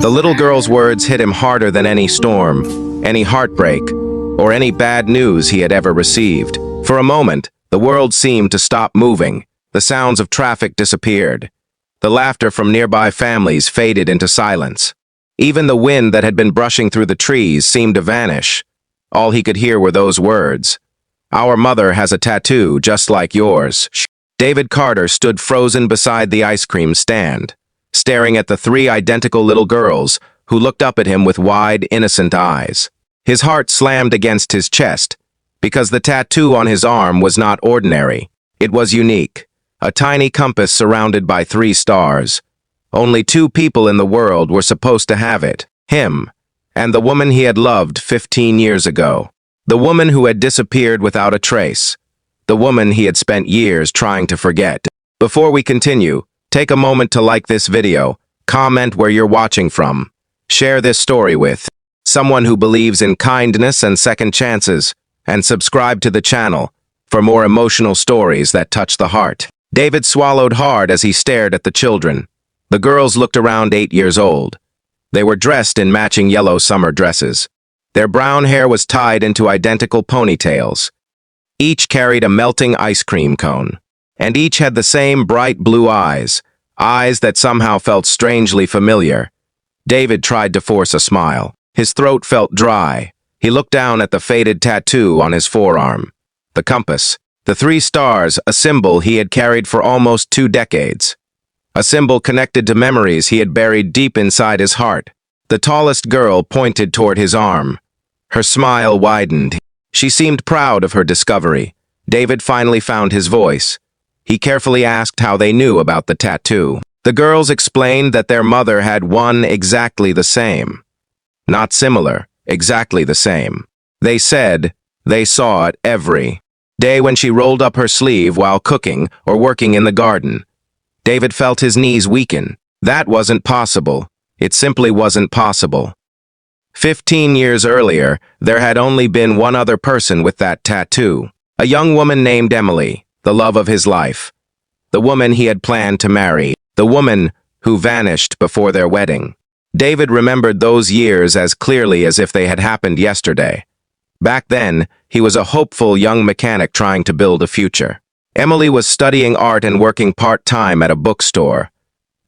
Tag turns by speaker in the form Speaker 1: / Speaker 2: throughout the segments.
Speaker 1: The little girl's words hit him harder than any storm, any heartbreak, or any bad news he had ever received. For a moment, the world seemed to stop moving. The sounds of traffic disappeared. The laughter from nearby families faded into silence. Even the wind that had been brushing through the trees seemed to vanish. All he could hear were those words. "Our mother has a tattoo just like yours." David Carter stood frozen beside the ice cream stand, staring at the three identical little girls who looked up at him with wide, innocent eyes. His heart slammed against his chest, because the tattoo on his arm was not ordinary. It was unique, a tiny compass surrounded by 3 stars. Only 2 people in the world were supposed to have it, him, and the woman he had loved 15 years ago. The woman who had disappeared without a trace. The woman he had spent years trying to forget. Before we continue, take a moment to like this video, comment where you're watching from, share this story with someone who believes in kindness and second chances, and subscribe to the channel for more emotional stories that touch the heart. David swallowed hard as he stared at the children. The girls looked around 8 years old. They were dressed in matching yellow summer dresses. Their brown hair was tied into identical ponytails. Each carried a melting ice cream cone, and each had the same bright blue eyes that somehow felt strangely familiar. David tried to force a smile. His throat felt dry. He looked down at the faded tattoo on his forearm. The compass, the 3 stars, a symbol he had carried for almost 2 decades. A symbol connected to memories he had buried deep inside his heart. The tallest girl pointed toward his arm. Her smile widened. She seemed proud of her discovery. David finally found his voice. He carefully asked how they knew about the tattoo. The girls explained that their mother had one exactly the same. Not similar, exactly the same. They said they saw it every day when she rolled up her sleeve while cooking or working in the garden. David felt his knees weaken. That wasn't possible. It simply wasn't possible. 15 years earlier, there had only been one other person with that tattoo. A young woman named Emily, the love of his life. The woman he had planned to marry. The woman who vanished before their wedding. David remembered those years as clearly as if they had happened yesterday. Back then, he was a hopeful young mechanic trying to build a future. Emily was studying art and working part-time at a bookstore.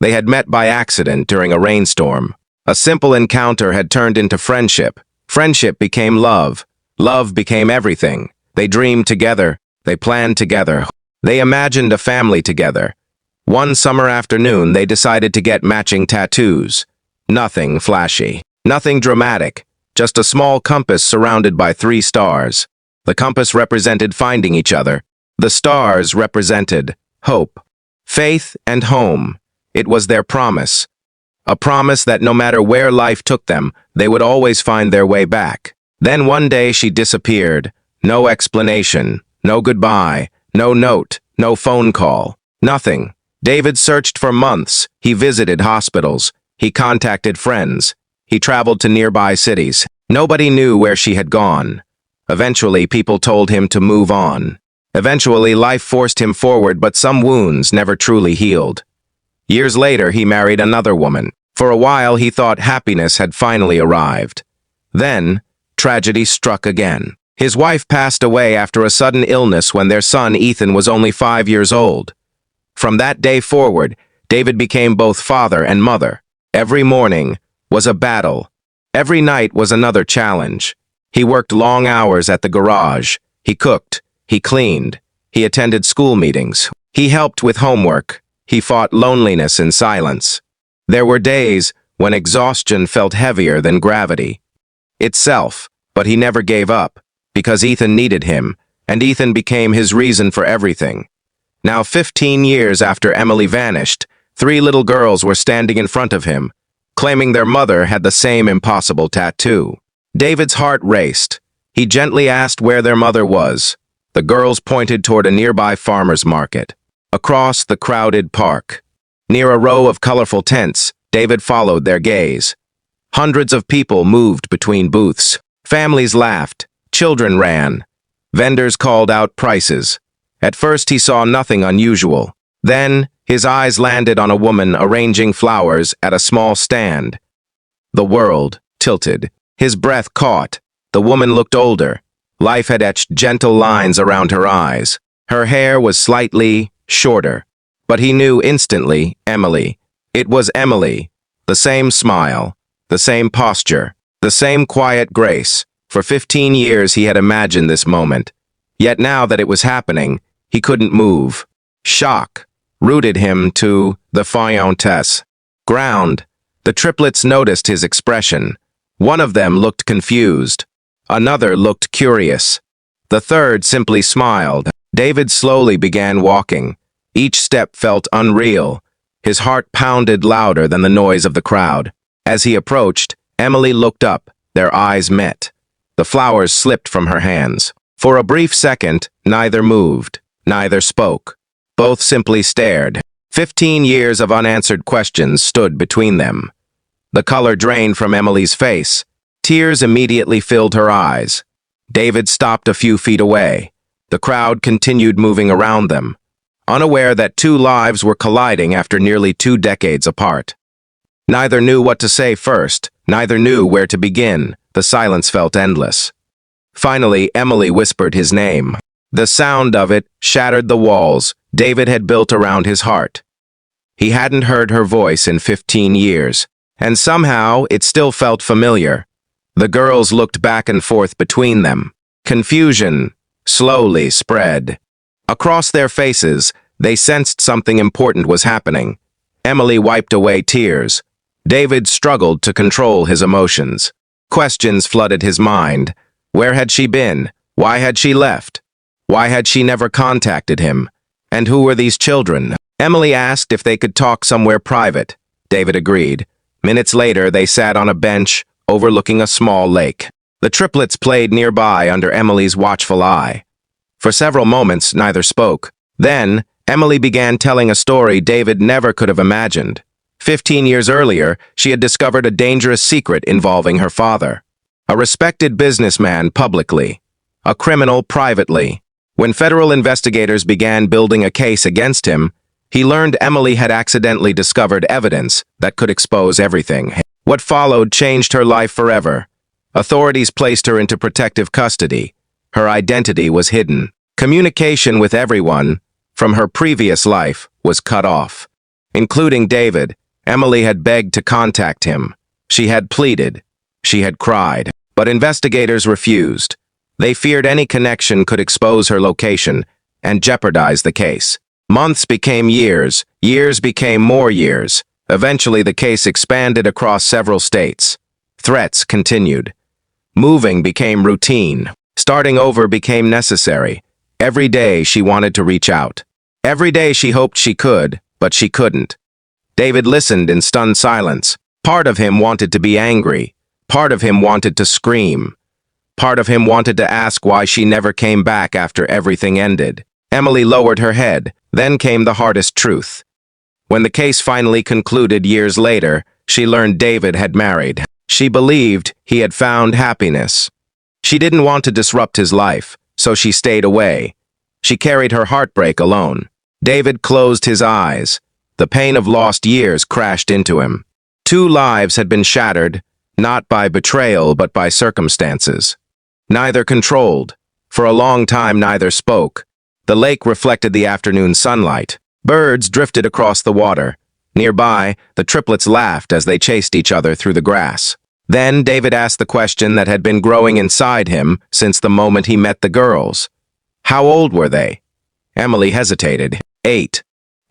Speaker 1: They had met by accident during a rainstorm. A simple encounter had turned into friendship. Friendship became love. Love became everything. They dreamed together. They planned together. They imagined a family together. One summer afternoon, they decided to get matching tattoos. Nothing flashy. Nothing dramatic. Just a small compass surrounded by 3 stars. The compass represented finding each other. The stars represented hope, faith, and home. It was their promise. A promise that no matter where life took them, they would always find their way back. Then one day she disappeared. No explanation, no goodbye, no note, no phone call, nothing. David searched for months. He visited hospitals. He contacted friends. He traveled to nearby cities. Nobody knew where she had gone. Eventually, people told him to move on. Eventually, life forced him forward, but some wounds never truly healed. Years later, he married another woman. For a while, he thought happiness had finally arrived. Then, tragedy struck again. His wife passed away after a sudden illness when their son, Ethan, was only 5 years old. From that day forward, David became both father and mother. Every morning was a battle. Every night was another challenge. He worked long hours at the garage. He cooked. He cleaned. He attended school meetings. He helped with homework. He fought loneliness in silence. There were days when exhaustion felt heavier than gravity itself, but he never gave up, because Ethan needed him, and Ethan became his reason for everything. Now, 15 years after Emily vanished, 3 little girls were standing in front of him, claiming their mother had the same impossible tattoo. David's heart raced. He gently asked where their mother was. The girls pointed toward a nearby farmer's market. Across the crowded park, near a row of colorful tents, David followed their gaze. Hundreds of people moved between booths. Families laughed. Children ran. Vendors called out prices. At first he saw nothing unusual. Then his eyes landed on a woman arranging flowers at a small stand. The world tilted. His breath caught. The woman looked older. Life had etched gentle lines around her eyes. Her hair was slightly shorter. But he knew instantly Emily. It was Emily. The same smile. The same posture. The same quiet grace. For 15 years he had imagined this moment. Yet now that it was happening, he couldn't move. Shock rooted him to the Foyontes ground. The triplets noticed his expression. One of them looked confused. Another looked curious. The third simply smiled. David slowly began walking. Each step felt unreal. His heart pounded louder than the noise of the crowd. As he approached, Emily looked up. Their eyes met. The flowers slipped from her hands. For a brief second, neither moved, neither spoke. Both simply stared. 15 years of unanswered questions stood between them. The color drained from Emily's face. Tears immediately filled her eyes. David stopped a few feet away. The crowd continued moving around them, unaware that two lives were colliding after nearly 2 decades apart. Neither knew what to say first, neither knew where to begin. The silence felt endless. Finally, Emily whispered his name. The sound of it shattered the walls David had built around his heart. He hadn't heard her voice in 15 years, and somehow it still felt familiar. The girls looked back and forth between them. Confusion slowly spread. Across their faces, they sensed something important was happening. Emily wiped away tears. David struggled to control his emotions. Questions flooded his mind. Where had she been? Why had she left? Why had she never contacted him? And who were these children? Emily asked if they could talk somewhere private. David agreed. Minutes later, they sat on a bench overlooking a small lake. The triplets played nearby under Emily's watchful eye. For several moments, neither spoke. Then, Emily began telling a story David never could have imagined. 15 years earlier, she had discovered a dangerous secret involving her father. A respected businessman publicly, a criminal privately. When federal investigators began building a case against him, he learned Emily had accidentally discovered evidence that could expose everything. What followed changed her life forever. Authorities placed her into protective custody. Her identity was hidden. Communication with everyone from her previous life was cut off. Including David, Emily had begged to contact him. She had pleaded. She had cried. But investigators refused. They feared any connection could expose her location and jeopardize the case. Months became years. Years became more years. Eventually, the case expanded across several states. Threats continued. Moving became routine. Starting over became necessary. Every day she wanted to reach out. Every day she hoped she could, but she couldn't. David listened in stunned silence. Part of him wanted to be angry. Part of him wanted to scream. Part of him wanted to ask why she never came back after everything ended. Emily lowered her head. Then came the hardest truth. When the case finally concluded years later, she learned David had married. She believed he had found happiness. She didn't want to disrupt his life, so she stayed away. She carried her heartbreak alone. David closed his eyes. The pain of lost years crashed into him. 2 lives had been shattered, not by betrayal but by circumstances. Neither controlled. For a long time neither spoke. The lake reflected the afternoon sunlight. Birds drifted across the water. Nearby, the triplets laughed as they chased each other through the grass. Then David asked the question that had been growing inside him since the moment he met the girls. How old were they? Emily hesitated. 8.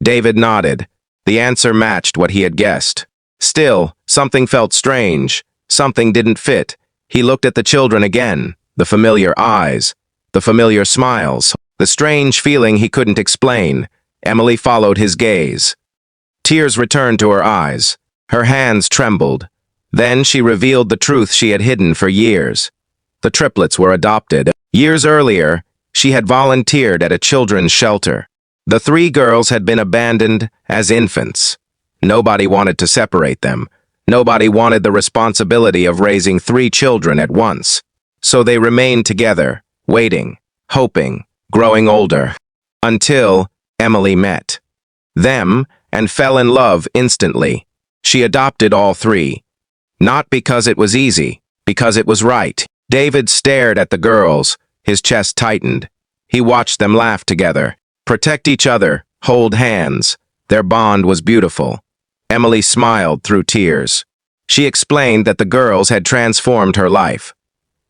Speaker 1: David nodded. The answer matched what he had guessed. Still, something felt strange. Something didn't fit. He looked at the children again. The familiar eyes. The familiar smiles. The strange feeling he couldn't explain. Emily followed his gaze. Tears returned to her eyes. Her hands trembled. Then she revealed the truth she had hidden for years. The triplets were adopted. Years earlier, she had volunteered at a children's shelter. The 3 girls had been abandoned as infants. Nobody wanted to separate them. Nobody wanted the responsibility of raising 3 children at once. So they remained together, waiting, hoping, growing older. Until Emily met them and fell in love instantly. She adopted all 3. Not because it was easy, because it was right. David stared at the girls, his chest tightened. He watched them laugh together, protect each other, hold hands. Their bond was beautiful. Emily smiled through tears. She explained that the girls had transformed her life.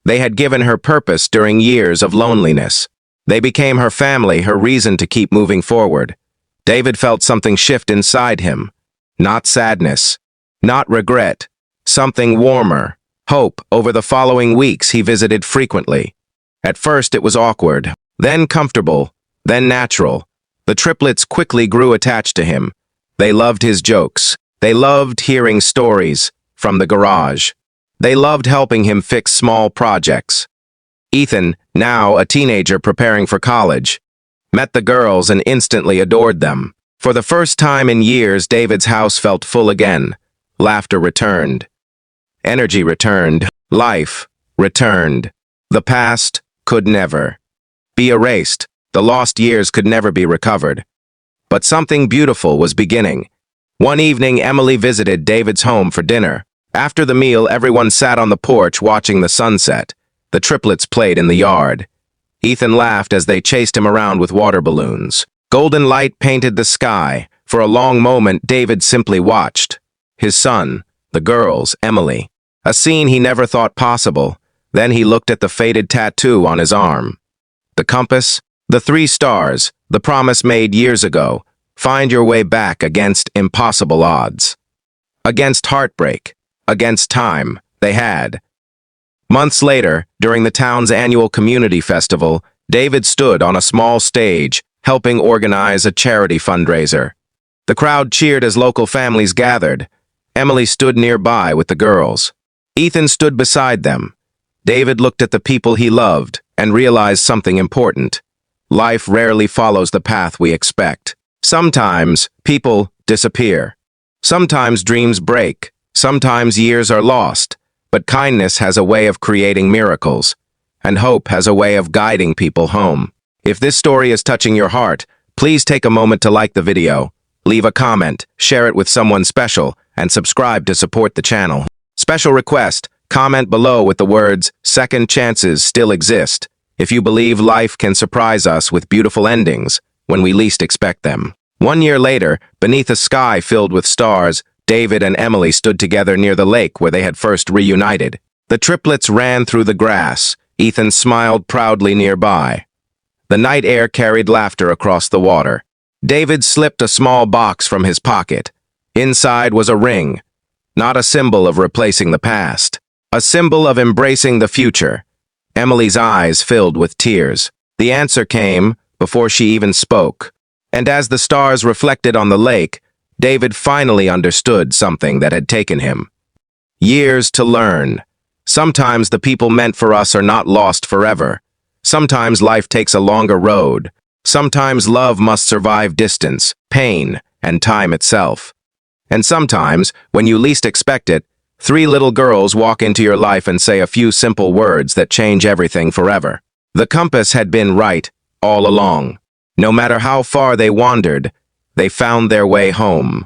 Speaker 1: They had given her purpose during years of loneliness. They became her family, her reason to keep moving forward. David felt something shift inside him. Not sadness, not regret, something warmer, hope. Over the following weeks, he visited frequently. At first, it was awkward, then comfortable, then natural. The triplets quickly grew attached to him. They loved his jokes. They loved hearing stories from the garage. They loved helping him fix small projects. Ethan, now a teenager preparing for college, met the girls and instantly adored them. For the first time in years, David's house felt full again. Laughter returned. Energy returned. Life returned. The past could never be erased. The lost years could never be recovered. But something beautiful was beginning. One evening, Emily visited David's home for dinner. After the meal, everyone sat on the porch watching the sunset. The triplets played in the yard. Ethan laughed as they chased him around with water balloons. Golden light painted the sky. For a long moment, David simply watched. His son, the girls, Emily. A scene he never thought possible. Then he looked at the faded tattoo on his arm. The compass, the 3 stars, the promise made years ago. Find your way back against impossible odds. Against heartbreak, against time, they had. Months later, during the town's annual community festival, David stood on a small stage, helping organize a charity fundraiser. The crowd cheered as local families gathered. Emily stood nearby with the girls. Ethan stood beside them. David looked at the people he loved and realized something important. Life rarely follows the path we expect. Sometimes people disappear. Sometimes dreams break. Sometimes years are lost. But kindness has a way of creating miracles, and hope has a way of guiding people home. If this story is touching your heart, please take a moment to like the video, leave a comment, share it with someone special, and subscribe to support the channel. Special request, comment below with the words, "Second chances still exist," if you believe life can surprise us with beautiful endings when we least expect them. 1 year later, beneath a sky filled with stars, David and Emily stood together near the lake where they had first reunited. The triplets ran through the grass. Ethan smiled proudly nearby. The night air carried laughter across the water. David slipped a small box from his pocket. Inside was a ring, not a symbol of replacing the past, a symbol of embracing the future. Emily's eyes filled with tears. The answer came before she even spoke. And as the stars reflected on the lake, David finally understood something that had taken him years to learn. Sometimes the people meant for us are not lost forever. Sometimes life takes a longer road. Sometimes love must survive distance, pain, and time itself. And sometimes, when you least expect it, 3 little girls walk into your life and say a few simple words that change everything forever. The compass had been right all along. No matter how far they wandered, they found their way home.